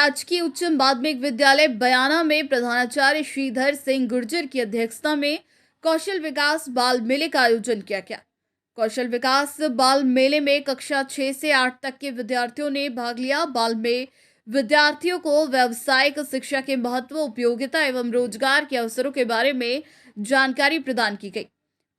राजकीय उच्च माध्यमिक विद्यालय बयाना में प्रधानाचार्य श्रीधर सिंह गुर्जर की अध्यक्षता में कौशल विकास बाल मेले का आयोजन किया गया। कौशल विकास बाल मेले में कक्षा 6 से 8 तक के विद्यार्थियों ने भाग लिया। बाल में विद्यार्थियों को व्यावसायिक शिक्षा के महत्व, उपयोगिता एवं रोजगार के अवसरों के बारे में जानकारी प्रदान की गई।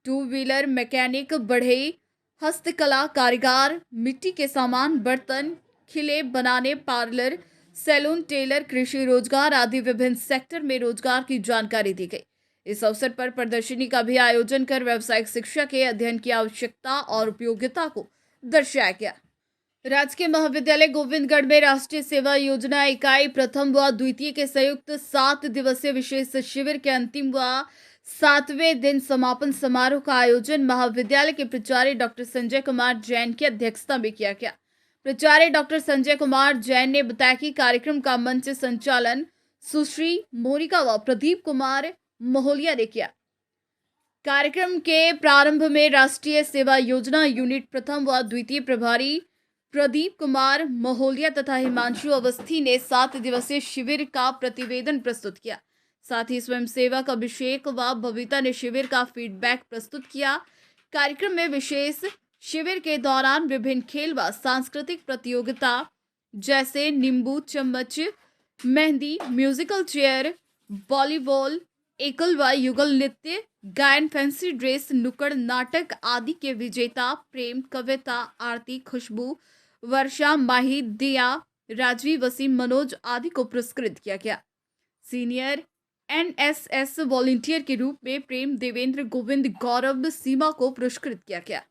2 व्हीलर मैकेनिक, बढ़ई, हस्तकला कारीगर, मिट्टी के सामान, बर्तन, खिले बनाने, पार्लर, सैलून, टेलर, कृषि रोजगार आदि विभिन्न सेक्टर में रोजगार की जानकारी दी गई। इस अवसर पर प्रदर्शनी का भी आयोजन कर व्यावसायिक शिक्षा के अध्ययन की आवश्यकता और उपयोगिता को दर्शाया गया। राजकीय महाविद्यालय गोविंदगढ़ में राष्ट्रीय सेवा योजना इकाई प्रथम व द्वितीय के संयुक्त 7 दिवसीय विशेष शिविर के अंतिम व 7वें दिन समापन समारोह का आयोजन महाविद्यालय के प्राचार्य डॉक्टर संजय कुमार जैन की अध्यक्षता में किया गया। प्राचार्य डॉक्टर संजय कुमार जैन ने बताया कि कार्यक्रम का मंच संचालन सुश्री मोनिका व प्रदीप कुमार मोहलिया ने किया। कार्यक्रम के प्रारंभ में राष्ट्रीय सेवा योजना यूनिट प्रथम व द्वितीय प्रभारी प्रदीप कुमार मोहलिया तथा हिमांशु अवस्थी ने 7 दिवसीय शिविर का प्रतिवेदन प्रस्तुत किया। साथ ही स्वयंसेवक अभिषेक व बबीता ने शिविर का फीडबैक प्रस्तुत किया। कार्यक्रम में विशेष शिविर के दौरान विभिन्न खेल व सांस्कृतिक प्रतियोगिता जैसे नींबू चम्मच, मेहंदी, म्यूजिकल चेयर, वॉलीबॉल, एकल व युगल नृत्य, गायन, फैंसी ड्रेस, नुक्कड़ नाटक आदि के विजेता प्रेम, कविता, आरती, खुशबू, वर्षा, माही, दिया, राजवी, वसीम, मनोज आदि को पुरस्कृत किया गया। सीनियर एनएसएस वॉलंटियर के रूप में प्रेम, देवेंद्र, गोविंद, गौरव, सीमा को पुरस्कृत किया गया।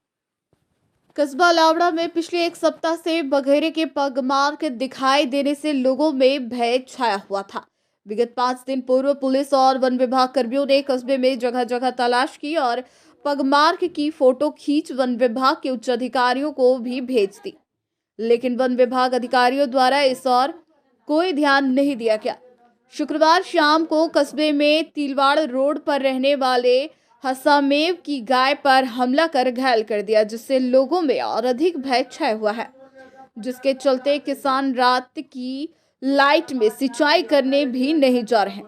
कस्बा लावड़ा में पिछले 1 सप्ताह से बघेरे के पगमार्क दिखाई देने से लोगों में भय छाया हुआ था। विगत 5 दिन पूर्व पुलिस और वन विभाग कर्मियों ने कस्बे में जगह जगह तलाश की और पगमार्क की फोटो खींच वन विभाग के उच्च अधिकारियों को भी भेज दी, लेकिन वन विभाग अधिकारियों द्वारा इस और कोई ध्यान नहीं दिया गया। शुक्रवार शाम को कस्बे में तिलवाड़ रोड पर रहने वाले हसामेव की गाय पर हमला कर घायल कर दिया, जिससे लोगों में और अधिक भय छाया हुआ है, जिसके चलते किसान रात की लाइट में सिंचाई करने भी नहीं जा रहे हैं।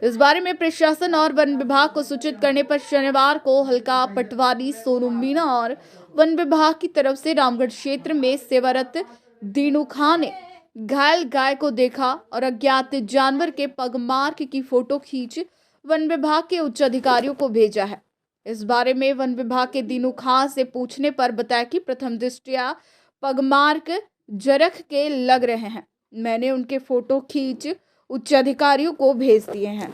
इस बारे में प्रशासन और वन विभाग को सूचित करने पर शनिवार को हल्का पटवारी सोनू मीणा और वन विभाग की तरफ से रामगढ़ क्षेत्र में सेवारत दीनू खान ने घायल गाय को देखा और अज्ञात जानवर के पगमार्क की फोटो खींच वन विभाग के उच्च अधिकारियों को भेजा है। इस बारे में वन विभाग के दीनू खान से पूछने पर बताया कि प्रथम दृष्टया पगमार्क जरख के लग रहे हैं। मैंने उनके फोटो खींच उच्च अधिकारियों को भेज दिए हैं।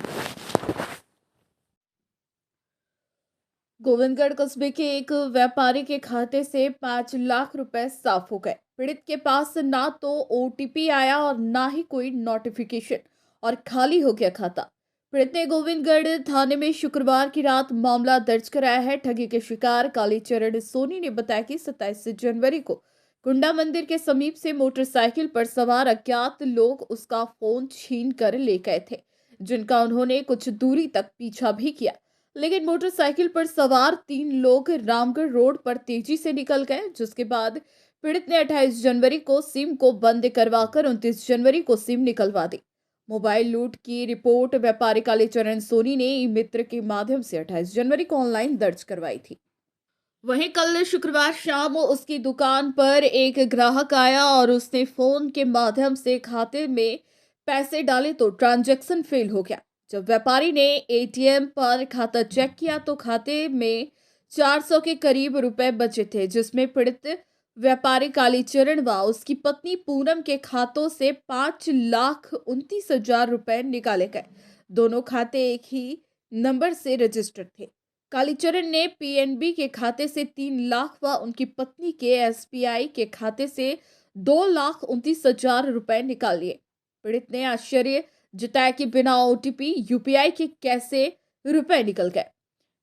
गोविंदगढ़ कस्बे के एक व्यापारी के खाते से 5 लाख रुपए साफ हो गए। पीड़ित के पास ना तो ओटीपी आया और ना ही कोई नोटिफिकेशन और खाली हो गया खाता। पीड़ित ने गोविंदगढ़ थाने में शुक्रवार की रात मामला दर्ज कराया है। ठगी के शिकार कालीचरण सोनी ने बताया कि 27 जनवरी को कुंडा मंदिर के समीप से मोटरसाइकिल पर सवार अज्ञात लोग उसका फोन छीन कर ले गए थे, जिनका उन्होंने कुछ दूरी तक पीछा भी किया, लेकिन मोटरसाइकिल पर सवार 3 लोग रामगढ़ रोड पर तेजी से निकल गए। जिसके बाद पीड़ित ने 28 जनवरी को सिम को बंद करवाकर 29 जनवरी को सिम निकलवा दी। मोबाइल लूट की रिपोर्ट व्यापारी कालीचरण सोनी ने ई मित्र के माध्यम से 28 जनवरी को ऑनलाइन दर्ज करवाई थी। वहीं कल शुक्रवार शाम उसकी दुकान पर एक ग्राहक आया और उसने फोन के माध्यम से खाते में पैसे डाले तो ट्रांजैक्शन फेल हो गया। जब व्यापारी ने एटीएम पर खाता चेक किया तो खाते में 400 के करीब रुपए बचे थे, जिसमें पीड़ित व्यापारी कालीचरण व उसकी पत्नी पूनम के खातों से 5,29,000 रुपए निकाले गए। दोनों खाते एक ही नंबर से रजिस्टर्ड थे। कालीचरण ने पीएनबी के खाते से 3 लाख व उनकी पत्नी के एसबीआई के खाते से 2,29,000 रुपए निकाल लिए। पीड़ित ने आश्चर्य जताया कि बिना ओटीपी यूपीआई के कैसे रुपए निकल गए।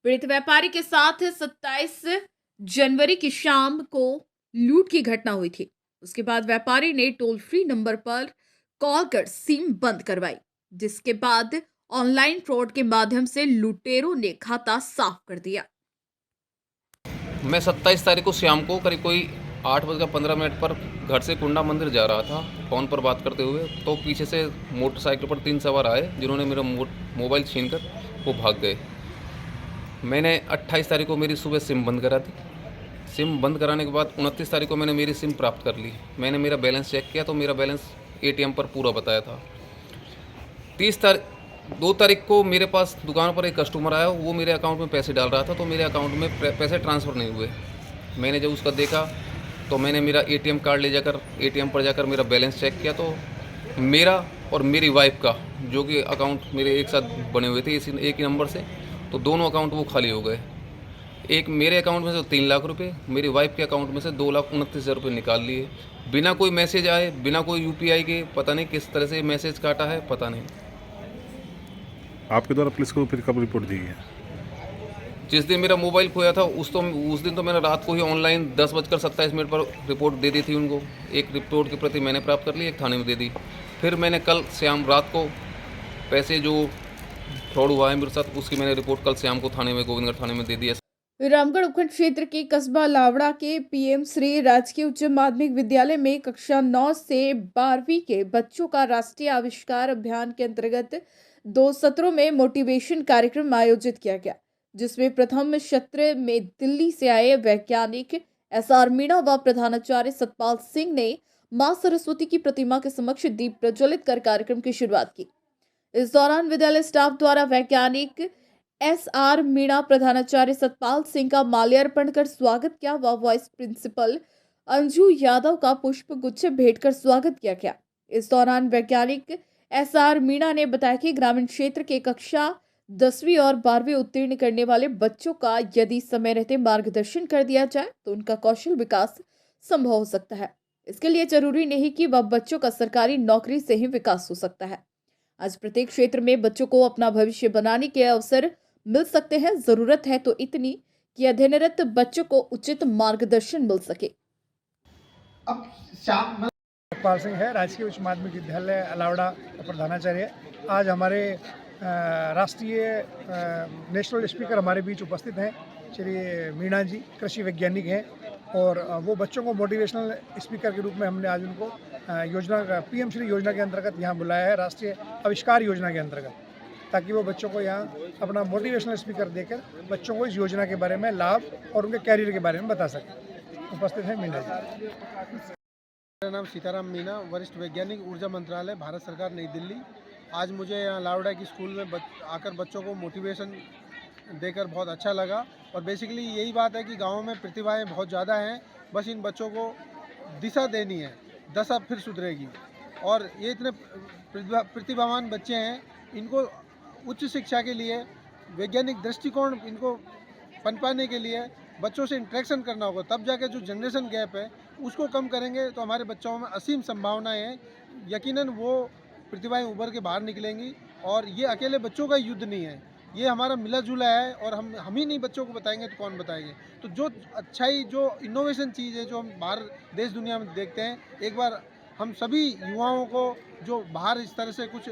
पीड़ित व्यापारी के साथ 27 जनवरी की शाम को लूट की घटना हुई थी। उसके बाद व्यापारी ने टोल फ्री नंबर पर कॉल कर सिम बंद करवाई, जिसके बाद ऑनलाइन फ्रॉड के माध्यम से लुटेरों ने खाता साफ कर दिया। मैं 27 तारीख को शाम को करीब कोई 8:15 पर घर से कुंडा मंदिर जा रहा था फ़ोन पर बात करते हुए, तो पीछे से मोटरसाइकिल पर 3 सवार आए जिन्होंने मेरा मोबाइल छीनकर वो भाग गए। मैंने 28 तारीख को मेरी सुबह सिम बंद करा दी। सिम बंद कराने के बाद 29 तारीख को मैंने मेरी सिम प्राप्त कर ली। मैंने मेरा बैलेंस चेक किया तो मेरा बैलेंस एटीएम पर पूरा बताया था। 2 तारीख को मेरे पास दुकान पर एक कस्टमर आया, वो मेरे अकाउंट में पैसे डाल रहा था, तो मेरे अकाउंट में पैसे ट्रांसफ़र नहीं हुए। मैंने जब उसका देखा तो मैंने मेरा एटीएम कार्ड ले जाकर एटीएम पर जाकर मेरा बैलेंस चेक किया, तो मेरा और मेरी वाइफ का, जो कि अकाउंट मेरे एक साथ बने हुए थे इसी एक ही नंबर से, तो दोनों अकाउंट वो खाली हो गए। एक मेरे अकाउंट में से 3 लाख रुपए, मेरी वाइफ के अकाउंट में से 2,29,000 रुपये निकाल लिए, बिना कोई मैसेज आए, बिना कोई यूपीआई के। पता नहीं किस तरह से मैसेज काटा है, पता नहीं। आपके द्वारा पुलिस को फिर कब रिपोर्ट दी है? जिस दिन मेरा मोबाइल खोया था उस दिन तो मैंने रात को ही ऑनलाइन 10:27 पर रिपोर्ट दे दी थी उनको। एक रिपोर्ट की प्रति मैंने प्राप्त कर ली, एक थाने में दे दी। फिर मैंने कल शाम रात को पैसे जो फ्रॉड हुआ है मेरे साथ, उसकी मैंने रिपोर्ट कल शाम को थाने में, गोविंदगढ़ थाने में दे दी है। रामगढ़ उपखंड क्षेत्र के कस्बा लावड़ा के पीएम श्री राजकीय उच्च माध्यमिक विद्यालय में कक्षा 9 से 12वीं के बच्चों का राष्ट्रीय आविष्कार अभियान के अंतर्गत 2 सत्रों में मोटिवेशन कार्यक्रम आयोजित किया गया, जिसमें प्रथम सत्र में दिल्ली से आए वैज्ञानिक SR मीणा व प्रधानाचार्य सतपाल सिंह ने मां सरस्वती की प्रतिमा के समक्ष दीप प्रज्वलित कर कार्यक्रम की शुरुआत की। इस दौरान विद्यालय स्टाफ द्वारा वैज्ञानिक SR मीणा, प्रधानाचार्य सतपाल सिंह का माल्यार्पण कर स्वागत किया व वाइस प्रिंसिपल अंजू यादव का पुष्प गुच्छ भेंट कर स्वागत किया गया। इस दौरान वैज्ञानिक SR मीणा ने बताया कि ग्रामीण क्षेत्र के कक्षा 10वीं और 12वीं उत्तीर्ण करने वाले बच्चों का यदि समय रहते मार्गदर्शन कर दिया जाए तो उनका कौशल विकास संभव हो सकता है। इसके लिए जरूरी नहीं कि वह बच्चों का सरकारी नौकरी से ही विकास हो सकता है। आज प्रत्येक क्षेत्र में बच्चों को अपना भविष्य बनाने के अवसर मिल सकते हैं। जरूरत है तो इतनी कि अध्ययनरत बच्चों को उचित मार्गदर्शन मिल सके। अब शाम सतपाल सिंह है, राजकीय उच्च माध्यमिक विद्यालय अलावड़ा का प्रधानाचार्य। आज हमारे राष्ट्रीय नेशनल स्पीकर हमारे बीच उपस्थित हैं, श्री मीणा जी, कृषि वैज्ञानिक हैं, और वो बच्चों को मोटिवेशनल स्पीकर के रूप में हमने आज उनको योजना PM श्री योजना के अंतर्गत यहाँ बुलाया है, राष्ट्रीय आविष्कार योजना के अंतर्गत, ताकि वो बच्चों को यहाँ अपना मोटिवेशनल स्पीकर देकर बच्चों को इस योजना के बारे में, लाभ और उनके कैरियर के बारे में बता सकें। उपस्थित हैं मीणा जी। मेरा नाम सीताराम मीणा, वरिष्ठ वैज्ञानिक, ऊर्जा मंत्रालय, भारत सरकार, नई दिल्ली। आज मुझे यहाँ लावड़ा की स्कूल में आकर बच्चों को मोटिवेशन देकर बहुत अच्छा लगा। और बेसिकली यही बात है कि गाँव में प्रतिभाएं बहुत ज़्यादा हैं, बस इन बच्चों को दिशा देनी है, दशा फिर सुधरेगी। और ये इतने प्रतिभावान बच्चे हैं, इनको उच्च शिक्षा के लिए, वैज्ञानिक दृष्टिकोण इनको पनपाने के लिए बच्चों से इंटरेक्शन करना होगा, तब जाके जो जनरेशन गैप है उसको कम करेंगे तो हमारे बच्चों में असीम संभावनाएं हैं। यकीनन वो प्रतिभाएं उभर के बाहर निकलेंगी। और ये अकेले बच्चों का युद्ध नहीं है, ये हमारा मिला जुला है, और हम ही नहीं बच्चों को बताएंगे तो कौन बताएंगे। तो जो अच्छाई, जो इनोवेशन चीज़ है, जो हम बाहर देश दुनिया में देखते हैं, एक बार हम सभी युवाओं को जो बाहर इस तरह से कुछ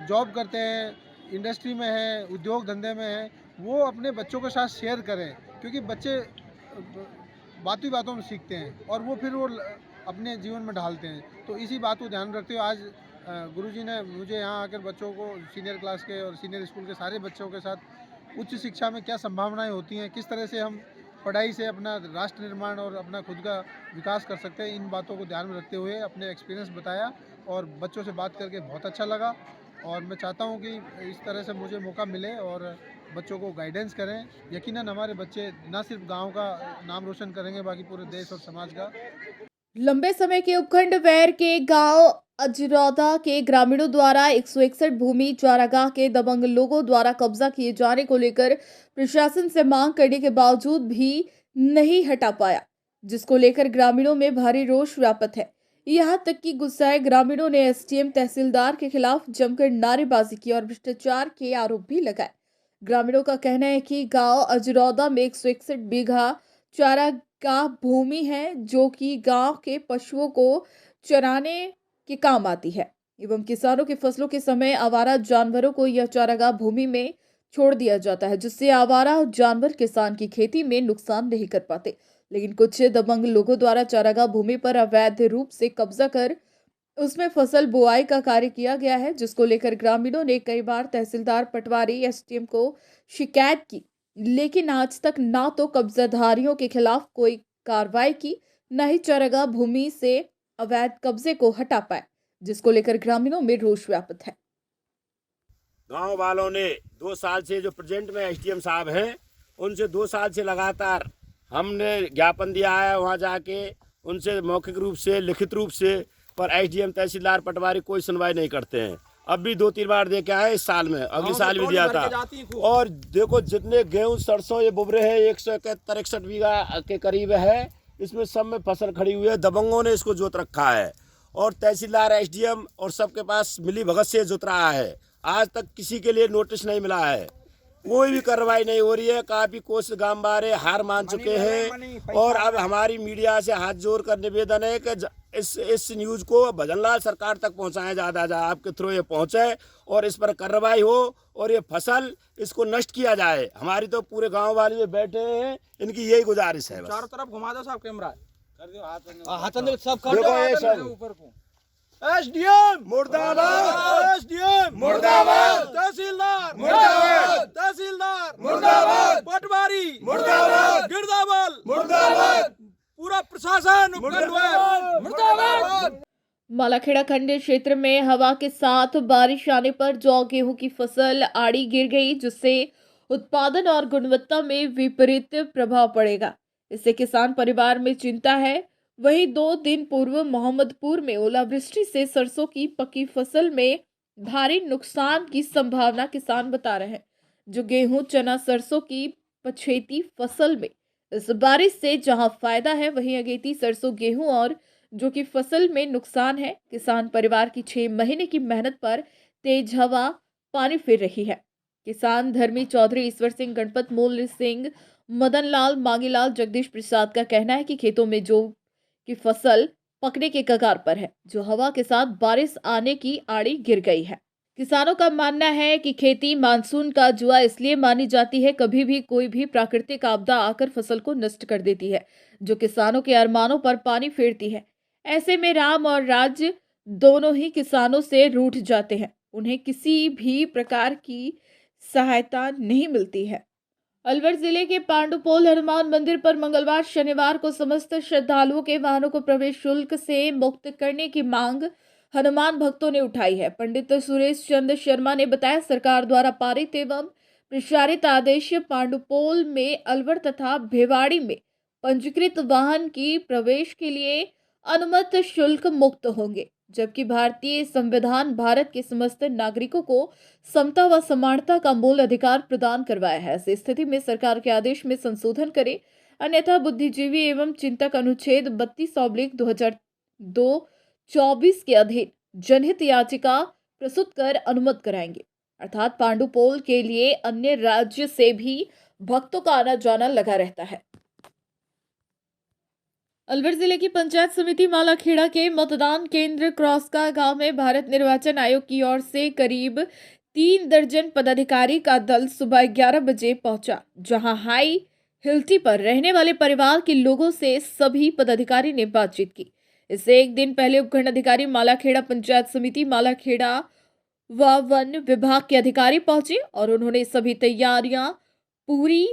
जॉब करते हैं, इंडस्ट्री में है, उद्योग धंधे में है, वो अपने बच्चों के साथ शेयर करें, क्योंकि बच्चे बातों में सीखते हैं और वो फिर वो अपने जीवन में ढालते हैं। तो इसी बात को ध्यान रखते हुए आज गुरुजी ने मुझे यहाँ आकर बच्चों को, सीनियर क्लास के और सीनियर स्कूल के सारे बच्चों के साथ उच्च शिक्षा में क्या संभावनाएं होती हैं, किस तरह से हम पढ़ाई से अपना राष्ट्र निर्माण और अपना खुद का विकास कर सकते हैं, इन बातों को ध्यान में रखते हुए अपने एक्सपीरियंस बताया और बच्चों से बात करके बहुत अच्छा लगा। और मैं चाहता हूँ कि इस तरह से मुझे मौका मिले और बच्चों को गाइडेंस करें। यकीनन हमारे बच्चे न सिर्फ गांव का नाम रोशन करेंगे, बाकी पूरे देश और समाज का। लंबे समय के उपखंड वैर के गांव अजरौदा के ग्रामीणों द्वारा 161 भूमि चारागाह के दबंग लोगों द्वारा कब्जा किए जाने को लेकर प्रशासन से मांग करने के बावजूद भी नहीं हटा पाया, जिसको लेकर ग्रामीणों में भारी रोष व्याप्त है। यहाँ तक कि गुस्साए ग्रामीणों ने SDM तहसीलदार के खिलाफ जमकर नारेबाजी की और भ्रष्टाचार के आरोप भी लगाए। ग्रामीणों का कहना है कि गांव अजरौदा में 161 बीघा चारागाह भूमि है, जो कि गांव के पशुओं को चराने के काम आती है एवं किसानों की फसलों के समय आवारा जानवरों को यह चारागाह भूमि में छोड़ दिया जाता है, जिससे आवारा जानवर किसान की खेती में नुकसान नहीं कर पाते। लेकिन कुछ दबंग लोगों द्वारा चारागाह भूमि पर अवैध रूप से कब्जा कर उसमें फसल बुआई का कार्य किया गया है, जिसको लेकर ग्रामीणों ने कई बार तहसीलदार, पटवारी, एसडीएम को शिकायत की, लेकिन आज तक ना तो कब्जाधारियों के खिलाफ कोई कार्रवाई की, न ही चारागाह भूमि से अवैध कब्जे को हटा पाए, जिसको लेकर ग्रामीणों में रोष व्याप्त है। गांव वालों ने 2 साल से, जो प्रेजेंट में एसडीएम साहब हैं, उनसे 2 साल से लगातार हमने ज्ञापन दिया है, वहां जाके उनसे मौखिक रूप से, लिखित रूप से, पर एसडीएम, तहसीलदार, पटवारी कोई सुनवाई नहीं करते हैं। अब भी 2-3 बार दे के आए इस साल में, अगले साल भी दिया था। और देखो जितने गेहूं, सरसों ये बुबरे हैं 171-61 बीघा के करीब है, इसमें सब में फसल खड़ी हुई है। दबंगों ने इसको जोत रखा है और तहसीलदार, एसडीएम और सबके पास मिली भगत से जोत रहा है। आज तक किसी के लिए नोटिस नहीं मिला है, कोई भी कार्रवाई नहीं हो रही है। काफी कोशिश गांव वाले हार मान चुके हैं और अब हमारी मीडिया से हाथ जोड़कर निवेदन है कि इस न्यूज को भजनलाल सरकार तक पहुंचाएं, ज़्यादा आपके थ्रू ये पहुंचे और इस पर कार्रवाई हो और ये फसल इसको नष्ट किया जाए। हमारी तो पूरे गांव वाले जो बैठे हैं, इनकी यही गुजारिश है। चारों तरफ घुमा दो साहब कैमरा, कर दो हाथ सब कर देखो दो ये सब ऊपर को। एसडीएम मुर्दाबाद, एसडीएम मुर्दाबाद, तहसीलदार मुर्दाबाद, तहसीलदार मुर्दाबाद, पटवारी मुर्दाबाद, गिरदावल मुर्दाबाद, पूरा प्रशासन मुर्दाबाद। मालाखेड़ा खंड क्षेत्र में हवा के साथ बारिश आने पर जौ, गेहूं की फसल आड़ी गिर गई, जिससे उत्पादन और गुणवत्ता में विपरीत प्रभाव पड़ेगा। इससे किसान परिवार में चिंता है। वहीं 2 दिन पूर्व मोहम्मदपुर में ओलावृष्टि से सरसों की पकी फसल में भारी नुकसान की संभावना किसान बता रहे हैं। जो गेहूं, चना, सरसों की पछेती फसल में इस बारिश से जहां फायदा है, वहीं अगेती सरसों, गेहूं और जो कि फसल में नुकसान है। किसान परिवार की 6 महीने की मेहनत पर तेज हवा पानी फिर रही है। किसान धर्मी चौधरी, ईश्वर सिंह, गणपत मूल सिंह, मदन लाल, मांगीलाल, जगदीश प्रसाद का कहना है कि खेतों में जो की फसल पकने के कगार पर है, जो हवा के साथ बारिश आने की आड़ी गिर गई है। किसानों का मानना है कि खेती मानसून का जुआ इसलिए मानी जाती है, कभी भी कोई भी प्राकृतिक आपदा आकर फसल को नष्ट कर देती है, जो किसानों के अरमानों पर पानी फेरती है। ऐसे में राम और राज दोनों ही किसानों से रूठ जाते हैं, उन्हें किसी भी प्रकार की सहायता नहीं मिलती है। अलवर जिले के पांडुपोल हनुमान मंदिर पर मंगलवार, शनिवार को समस्त श्रद्धालुओं के वाहनों को प्रवेश शुल्क से मुक्त करने की मांग हनुमान भक्तों ने उठाई है। पंडित सुरेश चंद्र शर्मा ने बताया, सरकार द्वारा पारित एवं प्रसारित आदेश पांडुपोल में अलवर तथा भिवाड़ी में पंजीकृत वाहन की प्रवेश के लिए अनुमत शुल्क मुक्त होंगे, जबकि भारतीय संविधान भारत के समस्त नागरिकों को समता व समानता का मूल अधिकार प्रदान करवाया है। ऐसी स्थिति में सरकार के आदेश में संशोधन करे, अन्यथा बुद्धिजीवी एवं चिंतक अनुच्छेद 32/2024 के अधीन जनहित याचिका प्रस्तुत कर अनुमत कराएंगे। अर्थात पांडुपोल के लिए अन्य राज्य से भी भक्तों का आना जाना लगा रहता है। अलवर जिले की पंचायत समिति मालाखेड़ा के मतदान केंद्र क्रॉसका गांव में भारत निर्वाचन आयोग की ओर से करीब 3 दर्जन पदाधिकारी का दल सुबह 11 बजे पहुंचा, जहां हाई हिल्टी पर रहने वाले परिवार के लोगों से सभी पदाधिकारी ने बातचीत की। इससे एक दिन पहले उपखंड अधिकारी मालाखेड़ा, पंचायत समिति मालाखेड़ा व वन विभाग के अधिकारी पहुंचे और उन्होंने सभी तैयारियां पूरी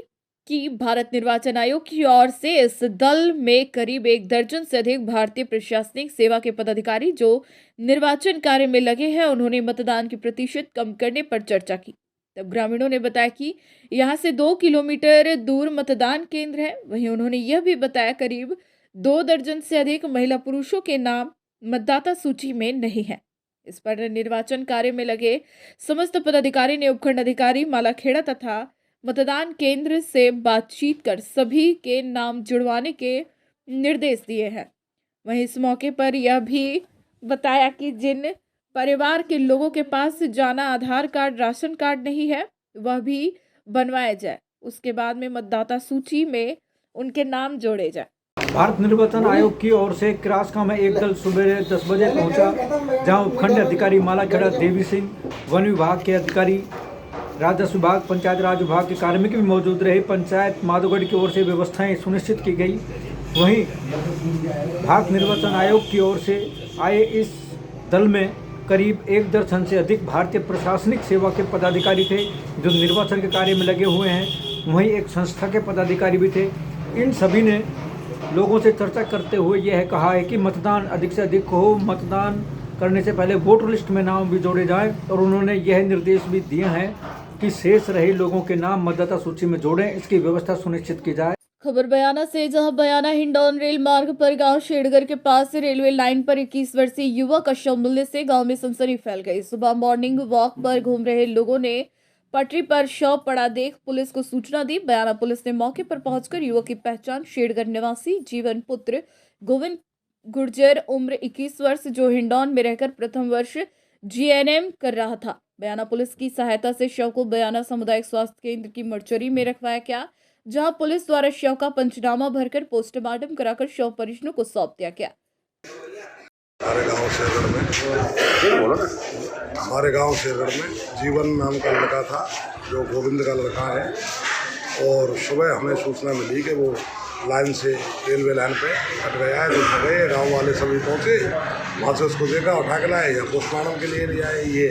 कि भारत निर्वाचन आयोग की ओर से इस दल में करीब 1 दर्जन से अधिक भारतीय प्रशासनिक सेवा के पदाधिकारी जो निर्वाचन कार्य में लगे हैं, उन्होंने मतदान की प्रतिशत कम करने पर चर्चा की। तब ग्रामीणों ने बताया कि यहां से 2 किलोमीटर दूर मतदान केंद्र है। वहीं उन्होंने यह भी बताया करीब 2 दर्जन से अधिक महिला पुरुषों के नाम मतदाता सूची में नहीं है। इस पर निर्वाचन कार्य में लगे समस्त पदाधिकारी ने उपखंड अधिकारी मालाखेड़ा तथा मतदान केंद्र से बातचीत कर सभी के नाम जुड़वाने के निर्देश दिए हैं। वहीं इस मौके पर यह भी बताया कि जिन परिवार के लोगों के पास जाना आधार कार्ड, राशन कार्ड नहीं है, वह भी बनवाया जाए। उसके बाद में मतदाता सूची में उनके नाम जोड़े जाए। भारत निर्वाचन आयोग की ओर से क्रासका में एक दल सुबह 10 बजे पहुंचा, जहां उपखंड अधिकारी मालाखेड़ा देवी सिंह, वन विभाग के अधिकारी, राजस्व विभाग, पंचायत राज विभाग के कार्मिक भी मौजूद रहे। पंचायत माधोगढ़ की ओर से व्यवस्थाएं सुनिश्चित की गई। वहीं भारत निर्वाचन आयोग की ओर से आए इस दल में करीब 1 दर्जन से अधिक भारतीय प्रशासनिक सेवा के पदाधिकारी थे जो निर्वाचन के कार्य में लगे हुए हैं। वहीं एक संस्था के पदाधिकारी भी थे। इन सभी ने लोगों से चर्चा करते हुए यह कहा है कि मतदान अधिक से अधिक हो, मतदान करने से पहले वोटर लिस्ट में नाम भी जोड़े जाएं और उन्होंने यह निर्देश भी दिए हैं कि शेष रहे लोगों के नाम मतदाता सूची में जोड़ें, इसकी व्यवस्था सुनिश्चित की जाए। खबर बयाना से, जहां बयाना हिंडौन रेल मार्ग पर गांव शेड़गर के पास रेलवे लाइन पर 21 वर्षीय युवक का शव मिलने से गांव में सनसनी फैल गई। सुबह मॉर्निंग वॉक पर घूम रहे लोगों ने पटरी पर शव पड़ा देख पुलिस को सूचना दी। बयाना पुलिस ने मौके पर पहुंचकर युवक की पहचान शेड़गर निवासी जीवन पुत्र गोविंद गुर्जर उम्र 21 वर्ष जो हिंडौन में रहकर प्रथम वर्ष जीएनएम कर रहा था। बयाना पुलिस की सहायता से शव को बयाना सामुदायिक स्वास्थ्य केंद्र की मर्चरी में रखवाया गया, जहां पुलिस द्वारा शव का पंचनामा भरकर पोस्टमार्टम कराकर शव परिजनों को सौंप दिया गया। हमारे गांव शेरगढ़ में जीवन नाम का लड़का था जो गोविंद का लड़का है, और सुबह हमें सूचना मिली कि वो लाइन से रेलवे लाइन पे कट गया है। तो गए गांव वाले सभी पहुंचे, वहाँ से उसको देखा, उठा के लाए, या पोस्टमार्टम के लिए ले आए। ये